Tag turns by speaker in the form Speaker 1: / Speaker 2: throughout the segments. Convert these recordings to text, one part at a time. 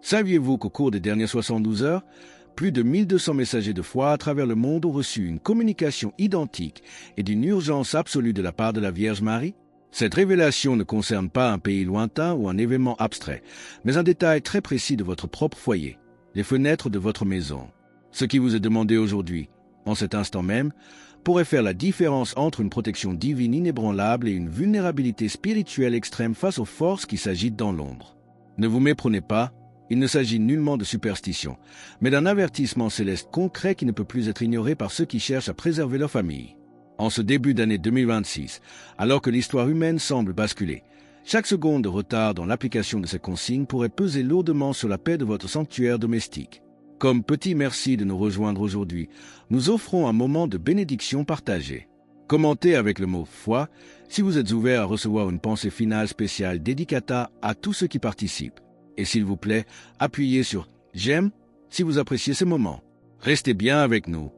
Speaker 1: Saviez-vous qu'au cours des dernières 72 heures, plus de 1200 messagers de foi à travers le monde ont reçu une communication identique et d'une urgence absolue de la part de la Vierge Marie? Cette révélation ne concerne pas un pays lointain ou un événement abstrait, mais un détail très précis de votre propre foyer, les fenêtres de votre maison. Ce qui vous est demandé aujourd'hui, en cet instant même, pourrait faire la différence entre une protection divine inébranlable et une vulnérabilité spirituelle extrême face aux forces qui s'agitent dans l'ombre. Ne vous méprenez pas, il ne s'agit nullement de superstition, mais d'un avertissement céleste concret qui ne peut plus être ignoré par ceux qui cherchent à préserver leur famille. En ce début d'année 2026, alors que l'histoire humaine semble basculer, chaque seconde de retard dans l'application de ces consignes pourrait peser lourdement sur la paix de votre sanctuaire domestique. Comme petit merci de nous rejoindre aujourd'hui, nous offrons un moment de bénédiction partagée. Commentez avec le mot « foi » si vous êtes ouvert à recevoir une pensée finale spéciale dédicata à tous ceux qui participent. Et s'il vous plaît, appuyez sur « j'aime » si vous appréciez ce moment. Restez bien avec nous,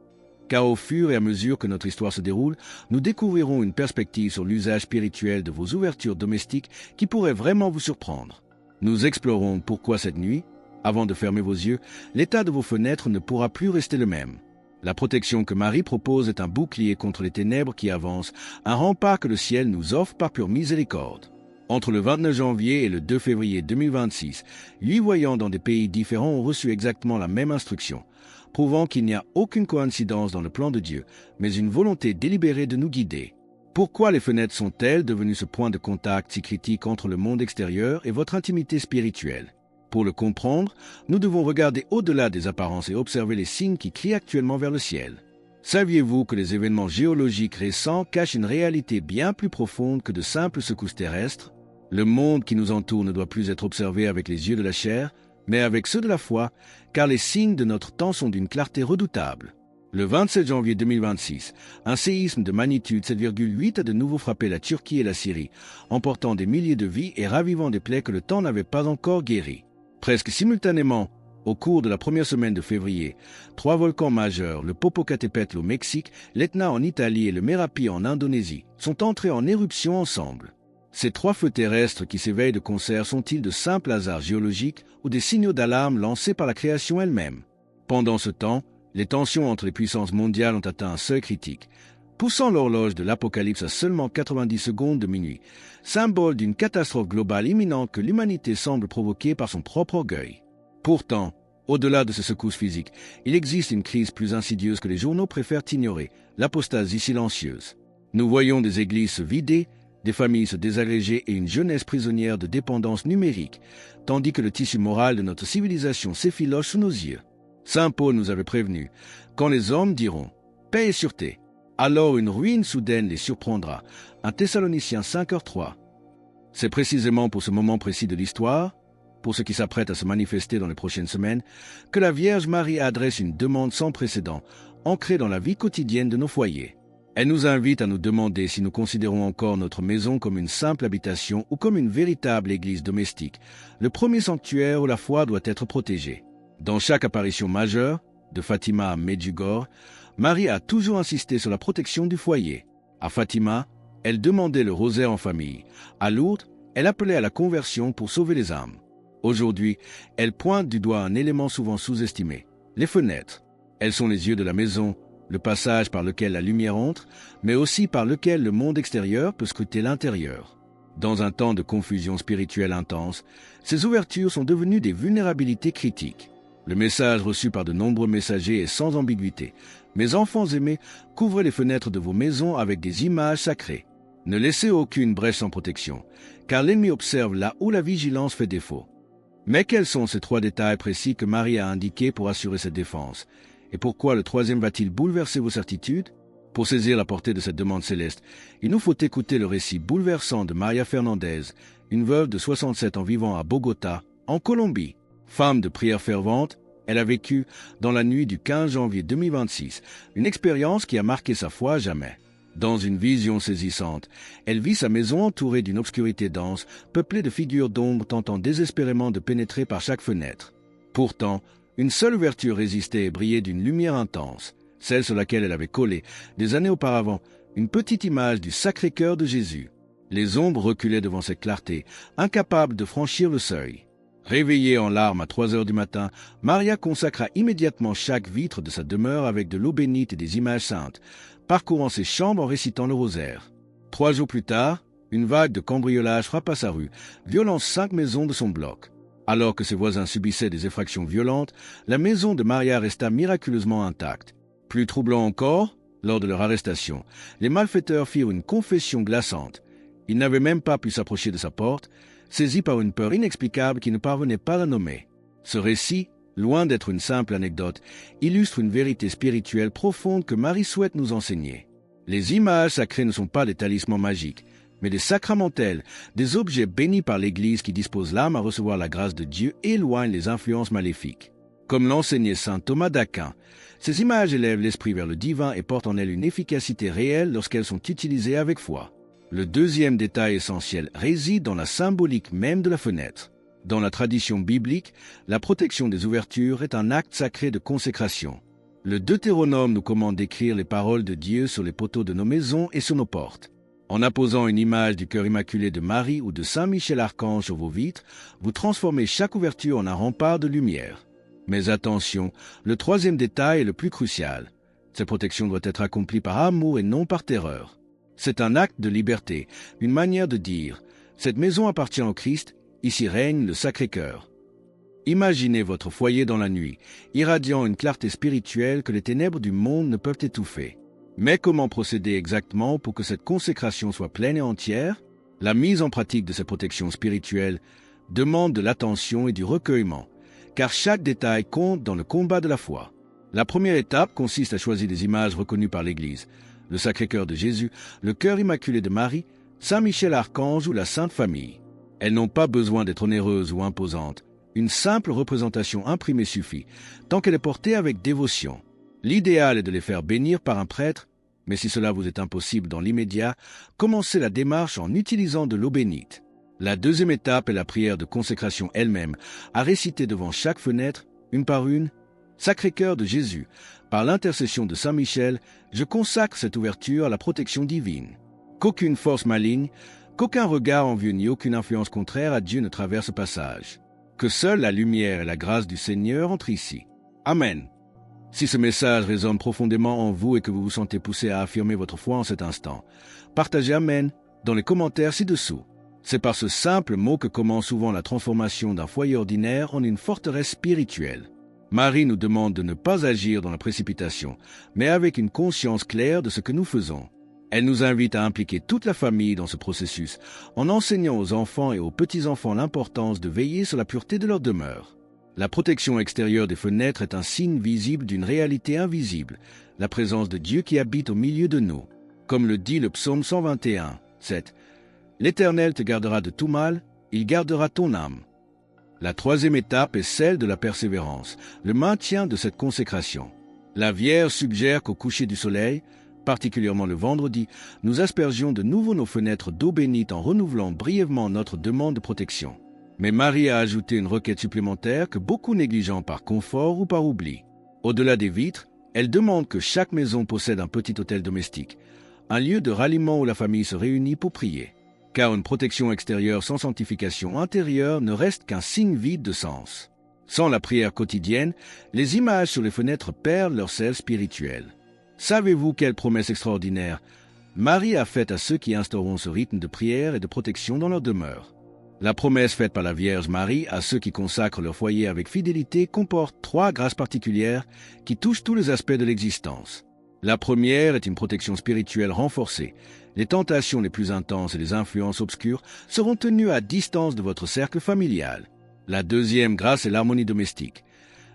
Speaker 1: car au fur et à mesure que notre histoire se déroule, nous découvrirons une perspective sur l'usage spirituel de vos ouvertures domestiques qui pourrait vraiment vous surprendre. Nous explorons pourquoi cette nuit, avant de fermer vos yeux, l'état de vos fenêtres ne pourra plus rester le même. La protection que Marie propose est un bouclier contre les ténèbres qui avancent, un rempart que le ciel nous offre par pure miséricorde. Entre le 29 janvier et le 2 février 2026, 8 voyants dans des pays différents ont reçu exactement la même instruction, prouvant qu'il n'y a aucune coïncidence dans le plan de Dieu, mais une volonté délibérée de nous guider. Pourquoi les fenêtres sont-elles devenues ce point de contact si critique entre le monde extérieur et votre intimité spirituelle? Pour le comprendre, nous devons regarder au-delà des apparences et observer les signes qui crient actuellement vers le ciel. Saviez-vous que les événements géologiques récents cachent une réalité bien plus profonde que de simples secousses terrestres? Le monde qui nous entoure ne doit plus être observé avec les yeux de la chair, mais avec ceux de la foi, car les signes de notre temps sont d'une clarté redoutable. Le 27 janvier 2026, un séisme de magnitude 7,8 a de nouveau frappé la Turquie et la Syrie, emportant des milliers de vies et ravivant des plaies que le temps n'avait pas encore guéries. Presque simultanément, au cours de la première semaine de février, 3 volcans majeurs, le Popocatépetl au Mexique, l'Etna en Italie et le Merapi en Indonésie, sont entrés en éruption ensemble. Ces 3 feux terrestres qui s'éveillent de concert sont-ils de simples hasards géologiques ou des signaux d'alarme lancés par la création elle-même? Pendant ce temps, les tensions entre les puissances mondiales ont atteint un seuil critique, poussant l'horloge de l'Apocalypse à seulement 90 secondes de minuit, symbole d'une catastrophe globale imminente que l'humanité semble provoquer par son propre orgueil. Pourtant, au-delà de ces secousses physiques, il existe une crise plus insidieuse que les journaux préfèrent ignorer, l'apostasie silencieuse. Nous voyons des églises se vider, des familles se désagréger et une jeunesse prisonnière de dépendance numérique, tandis que le tissu moral de notre civilisation s'effiloche sous nos yeux. Saint Paul nous avait prévenu, quand les hommes diront « paix et sûreté », alors une ruine soudaine les surprendra. 1 Thessaloniciens 5h3. C'est précisément pour ce moment précis de l'histoire, pour ce qui s'apprête à se manifester dans les prochaines semaines, que la Vierge Marie adresse une demande sans précédent, ancrée dans la vie quotidienne de nos foyers. Elle nous invite à nous demander si nous considérons encore notre maison comme une simple habitation ou comme une véritable église domestique, le premier sanctuaire où la foi doit être protégée. Dans chaque apparition majeure, de Fatima à Medjugorje, Marie a toujours insisté sur la protection du foyer. À Fatima, elle demandait le rosaire en famille. À Lourdes, elle appelait à la conversion pour sauver les âmes. Aujourd'hui, elle pointe du doigt un élément souvent sous-estimé, les fenêtres. Elles sont les yeux de la maison, le passage par lequel la lumière entre, mais aussi par lequel le monde extérieur peut scruter l'intérieur. Dans un temps de confusion spirituelle intense, ces ouvertures sont devenues des vulnérabilités critiques. Le message reçu par de nombreux messagers est sans ambiguïté. Mes enfants aimés, couvrez les fenêtres de vos maisons avec des images sacrées. Ne laissez aucune brèche sans protection, car l'ennemi observe là où la vigilance fait défaut. Mais quels sont ces 3 détails précis que Marie a indiqués pour assurer cette défense? Et pourquoi le 3e va-t-il bouleverser vos certitudes? Pour saisir la portée de cette demande céleste, il nous faut écouter le récit bouleversant de Maria Fernandez, une veuve de 67 ans vivant à Bogota, en Colombie. Femme de prière fervente, elle a vécu, dans la nuit du 15 janvier 2026, une expérience qui a marqué sa foi à jamais. Dans une vision saisissante, elle vit sa maison entourée d'une obscurité dense, peuplée de figures d'ombre tentant désespérément de pénétrer par chaque fenêtre. Pourtant, une seule ouverture résistait et brillait d'une lumière intense, celle sur laquelle elle avait collé, des années auparavant, une petite image du Sacré-Cœur de Jésus. Les ombres reculaient devant cette clarté, incapables de franchir le seuil. Réveillée en larmes à 3 heures du matin, Maria consacra immédiatement chaque vitre de sa demeure avec de l'eau bénite et des images saintes, parcourant ses chambres en récitant le rosaire. 3 jours plus tard, une vague de cambriolage frappa sa rue, violant 5 maisons de son bloc. Alors que ses voisins subissaient des effractions violentes, la maison de Maria resta miraculeusement intacte. Plus troublant encore, lors de leur arrestation, les malfaiteurs firent une confession glaçante. Ils n'avaient même pas pu s'approcher de sa porte, saisis par une peur inexplicable qui ne parvenait pas à nommer. Ce récit, loin d'être une simple anecdote, illustre une vérité spirituelle profonde que Marie souhaite nous enseigner. Les images sacrées ne sont pas des talismans magiques, mais des sacramentels, des objets bénis par l'Église qui disposent l'âme à recevoir la grâce de Dieu et éloignent les influences maléfiques. Comme l'enseignait saint Thomas d'Aquin, ces images élèvent l'esprit vers le divin et portent en elles une efficacité réelle lorsqu'elles sont utilisées avec foi. Le deuxième détail essentiel réside dans la symbolique même de la fenêtre. Dans la tradition biblique, la protection des ouvertures est un acte sacré de consécration. Le Deutéronome nous commande d'écrire les paroles de Dieu sur les poteaux de nos maisons et sur nos portes. En apposant une image du cœur immaculé de Marie ou de Saint Michel Archange sur vos vitres, vous transformez chaque ouverture en un rempart de lumière. Mais attention, le troisième détail est le plus crucial. Cette protection doit être accomplie par amour et non par terreur. C'est un acte de liberté, une manière de dire « Cette maison appartient au Christ, ici règne le Sacré-Cœur ». Imaginez votre foyer dans la nuit, irradiant une clarté spirituelle que les ténèbres du monde ne peuvent étouffer. Mais comment procéder exactement pour que cette consécration soit pleine et entière? La mise en pratique de cette protection spirituelle demande de l'attention et du recueillement, car chaque détail compte dans le combat de la foi. La première étape consiste à choisir des images reconnues par l'Église, le Sacré-Cœur de Jésus, le Cœur immaculé de Marie, Saint Michel Archange ou la Sainte Famille. Elles n'ont pas besoin d'être onéreuses ou imposantes. Une simple représentation imprimée suffit, tant qu'elle est portée avec dévotion. L'idéal est de les faire bénir par un prêtre, mais si cela vous est impossible dans l'immédiat, commencez la démarche en utilisant de l'eau bénite. La deuxième étape est la prière de consécration elle-même, à réciter devant chaque fenêtre, une par une, « Sacré-Cœur de Jésus, par l'intercession de Saint Michel, je consacre cette ouverture à la protection divine. Qu'aucune force maligne, qu'aucun regard envieux ni aucune influence contraire à Dieu ne traverse ce passage. Que seule la lumière et la grâce du Seigneur entrent ici. Amen. » Si ce message résonne profondément en vous et que vous vous sentez poussé à affirmer votre foi en cet instant, partagez Amen dans les commentaires ci-dessous. C'est par ce simple mot que commence souvent la transformation d'un foyer ordinaire en une forteresse spirituelle. Marie nous demande de ne pas agir dans la précipitation, mais avec une conscience claire de ce que nous faisons. Elle nous invite à impliquer toute la famille dans ce processus, en enseignant aux enfants et aux petits-enfants l'importance de veiller sur la pureté de leur demeure. La protection extérieure des fenêtres est un signe visible d'une réalité invisible, la présence de Dieu qui habite au milieu de nous. Comme le dit le psaume 121, 7. « L'Éternel te gardera de tout mal, il gardera ton âme. » La troisième étape est celle de la persévérance, le maintien de cette consécration. La Vierge suggère qu'au coucher du soleil, particulièrement le vendredi, nous aspergions de nouveau nos fenêtres d'eau bénite en renouvelant brièvement notre demande de protection. Mais Marie a ajouté une requête supplémentaire que beaucoup négligent par confort ou par oubli. Au-delà des vitres, elle demande que chaque maison possède un petit autel domestique, un lieu de ralliement où la famille se réunit pour prier. Car une protection extérieure sans sanctification intérieure ne reste qu'un signe vide de sens. Sans la prière quotidienne, les images sur les fenêtres perdent leur sel spirituel. Savez-vous quelle promesse extraordinaire Marie a faite à ceux qui instaureront ce rythme de prière et de protection dans leur demeure? La promesse faite par la Vierge Marie à ceux qui consacrent leur foyer avec fidélité comporte 3 grâces particulières qui touchent tous les aspects de l'existence. La première est une protection spirituelle renforcée. Les tentations les plus intenses et les influences obscures seront tenues à distance de votre cercle familial. La deuxième grâce est l'harmonie domestique.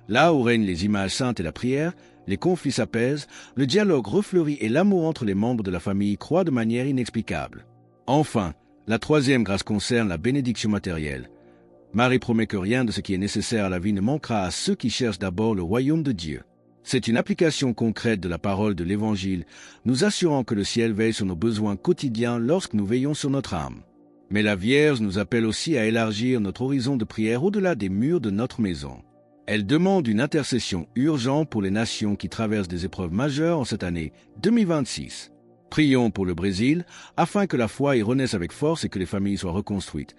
Speaker 1: Là où règnent les images saintes et la prière, les conflits s'apaisent, le dialogue refleurit et l'amour entre les membres de la famille croît de manière inexplicable. Enfin, la troisième grâce concerne la bénédiction matérielle. Marie promet que rien de ce qui est nécessaire à la vie ne manquera à ceux qui cherchent d'abord le royaume de Dieu. C'est une application concrète de la parole de l'Évangile, nous assurant que le ciel veille sur nos besoins quotidiens lorsque nous veillons sur notre âme. Mais la Vierge nous appelle aussi à élargir notre horizon de prière au-delà des murs de notre maison. Elle demande une intercession urgente pour les nations qui traversent des épreuves majeures en cette année 2026. Prions pour le Brésil, afin que la foi y renaisse avec force et que les familles soient reconstruites.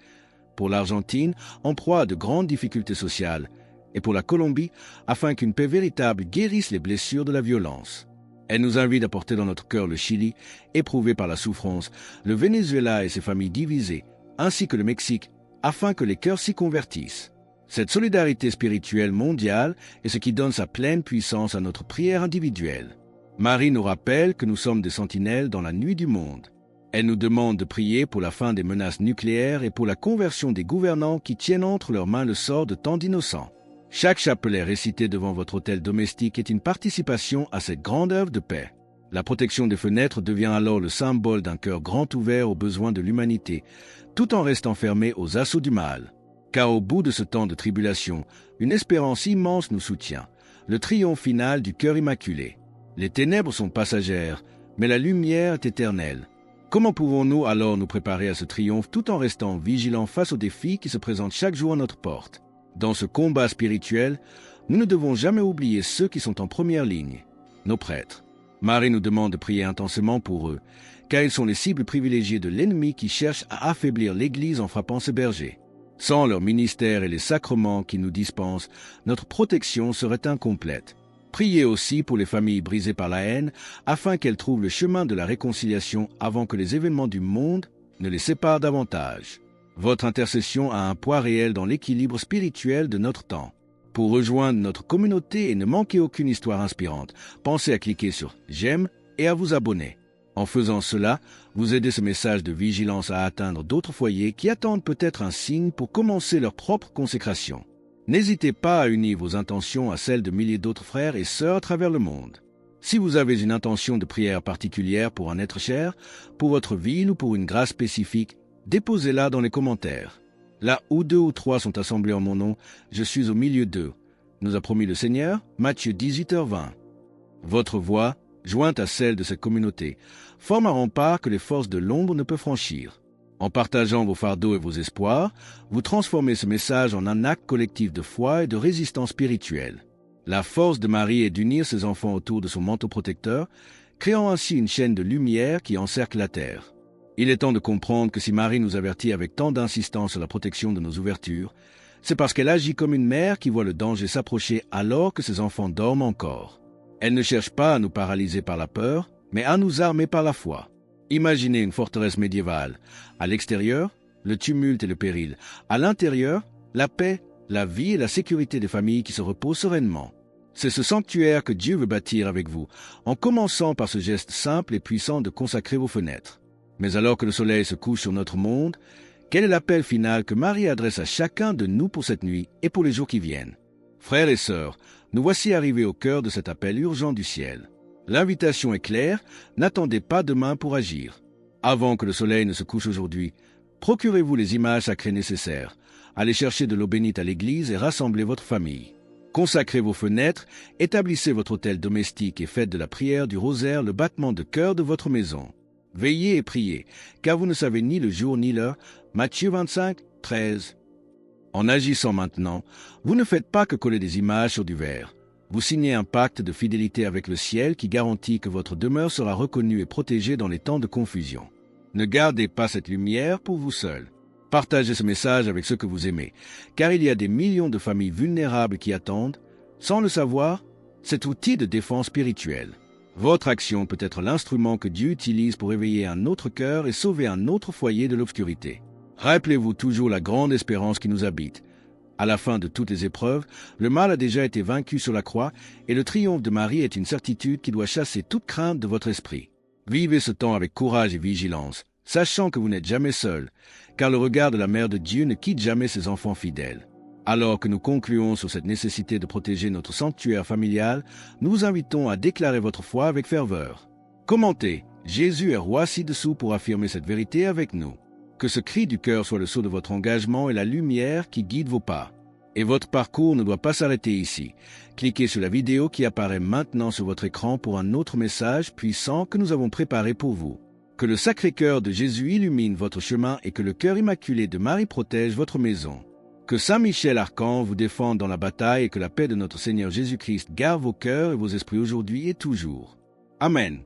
Speaker 1: pour l'Argentine, en proie à de grandes difficultés sociales, et pour la Colombie, afin qu'une paix véritable guérisse les blessures de la violence. Elle nous invite à porter dans notre cœur le Chili, éprouvé par la souffrance, le Venezuela et ses familles divisées, ainsi que le Mexique, afin que les cœurs s'y convertissent. Cette solidarité spirituelle mondiale est ce qui donne sa pleine puissance à notre prière individuelle. Marie nous rappelle que nous sommes des sentinelles dans la nuit du monde. Elle nous demande de prier pour la fin des menaces nucléaires et pour la conversion des gouvernants qui tiennent entre leurs mains le sort de tant d'innocents. Chaque chapelet récité devant votre autel domestique est une participation à cette grande œuvre de paix. La protection des fenêtres devient alors le symbole d'un cœur grand ouvert aux besoins de l'humanité, tout en restant fermé aux assauts du mal. Car au bout de ce temps de tribulation, une espérance immense nous soutient, le triomphe final du cœur immaculé. Les ténèbres sont passagères, mais la lumière est éternelle. Comment pouvons-nous alors nous préparer à ce triomphe tout en restant vigilants face aux défis qui se présentent chaque jour à notre porte? Dans ce combat spirituel, nous ne devons jamais oublier ceux qui sont en première ligne, nos prêtres. Marie nous demande de prier intensément pour eux, car ils sont les cibles privilégiées de l'ennemi qui cherche à affaiblir l'Église en frappant ses bergers. Sans leur ministère et les sacrements qu'ils nous dispensent, notre protection serait incomplète. Priez aussi pour les familles brisées par la haine, afin qu'elles trouvent le chemin de la réconciliation avant que les événements du monde ne les séparent davantage. Votre intercession a un poids réel dans l'équilibre spirituel de notre temps. Pour rejoindre notre communauté et ne manquer aucune histoire inspirante, pensez à cliquer sur « J'aime » et à vous abonner. En faisant cela, vous aidez ce message de vigilance à atteindre d'autres foyers qui attendent peut-être un signe pour commencer leur propre consécration. N'hésitez pas à unir vos intentions à celles de milliers d'autres frères et sœurs à travers le monde. Si vous avez une intention de prière particulière pour un être cher, pour votre ville ou pour une grâce spécifique, déposez-la dans les commentaires. Là où 2 ou 3 sont assemblés en mon nom, je suis au milieu d'eux, nous a promis le Seigneur, Matthieu 18h20. Votre voix, jointe à celle de cette communauté, forme un rempart que les forces de l'ombre ne peuvent franchir. En partageant vos fardeaux et vos espoirs, vous transformez ce message en un acte collectif de foi et de résistance spirituelle. La force de Marie est d'unir ses enfants autour de son manteau protecteur, créant ainsi une chaîne de lumière qui encercle la terre. Il est temps de comprendre que si Marie nous avertit avec tant d'insistance sur la protection de nos ouvertures, c'est parce qu'elle agit comme une mère qui voit le danger s'approcher alors que ses enfants dorment encore. Elle ne cherche pas à nous paralyser par la peur, mais à nous armer par la foi. Imaginez une forteresse médiévale. À l'extérieur, le tumulte et le péril. À l'intérieur, la paix, la vie et la sécurité des familles qui se reposent sereinement. C'est ce sanctuaire que Dieu veut bâtir avec vous, en commençant par ce geste simple et puissant de consacrer vos fenêtres. Mais alors que le soleil se couche sur notre monde, quel est l'appel final que Marie adresse à chacun de nous pour cette nuit et pour les jours qui viennent? Frères et sœurs, nous voici arrivés au cœur de cet appel urgent du ciel. L'invitation est claire, n'attendez pas demain pour agir. Avant que le soleil ne se couche aujourd'hui, procurez-vous les images sacrées nécessaires. Allez chercher de l'eau bénite à l'église et rassemblez votre famille. Consacrez vos fenêtres, établissez votre autel domestique et faites de la prière du rosaire le battement de cœur de votre maison. Veillez et priez, car vous ne savez ni le jour ni l'heure. Matthieu 25, 13. En agissant maintenant, vous ne faites pas que coller des images sur du verre. Vous signez un pacte de fidélité avec le ciel qui garantit que votre demeure sera reconnue et protégée dans les temps de confusion. Ne gardez pas cette lumière pour vous seul. Partagez ce message avec ceux que vous aimez, car il y a des millions de familles vulnérables qui attendent, sans le savoir, cet outil de défense spirituelle. Votre action peut être l'instrument que Dieu utilise pour éveiller un autre cœur et sauver un autre foyer de l'obscurité. Rappelez-vous toujours la grande espérance qui nous habite. À la fin de toutes les épreuves, le mal a déjà été vaincu sur la croix et le triomphe de Marie est une certitude qui doit chasser toute crainte de votre esprit. Vivez ce temps avec courage et vigilance, sachant que vous n'êtes jamais seul, car le regard de la Mère de Dieu ne quitte jamais ses enfants fidèles. Alors que nous concluons sur cette nécessité de protéger notre sanctuaire familial, nous vous invitons à déclarer votre foi avec ferveur. Commentez, Jésus est roi ci-dessous pour affirmer cette vérité avec nous. Que ce cri du cœur soit le sceau de votre engagement et la lumière qui guide vos pas. Et votre parcours ne doit pas s'arrêter ici. Cliquez sur la vidéo qui apparaît maintenant sur votre écran pour un autre message puissant que nous avons préparé pour vous. Que le Sacré-Cœur de Jésus illumine votre chemin et que le cœur immaculé de Marie protège votre maison. Que Saint Michel Archange vous défende dans la bataille et que la paix de notre Seigneur Jésus-Christ garde vos cœurs et vos esprits aujourd'hui et toujours. Amen.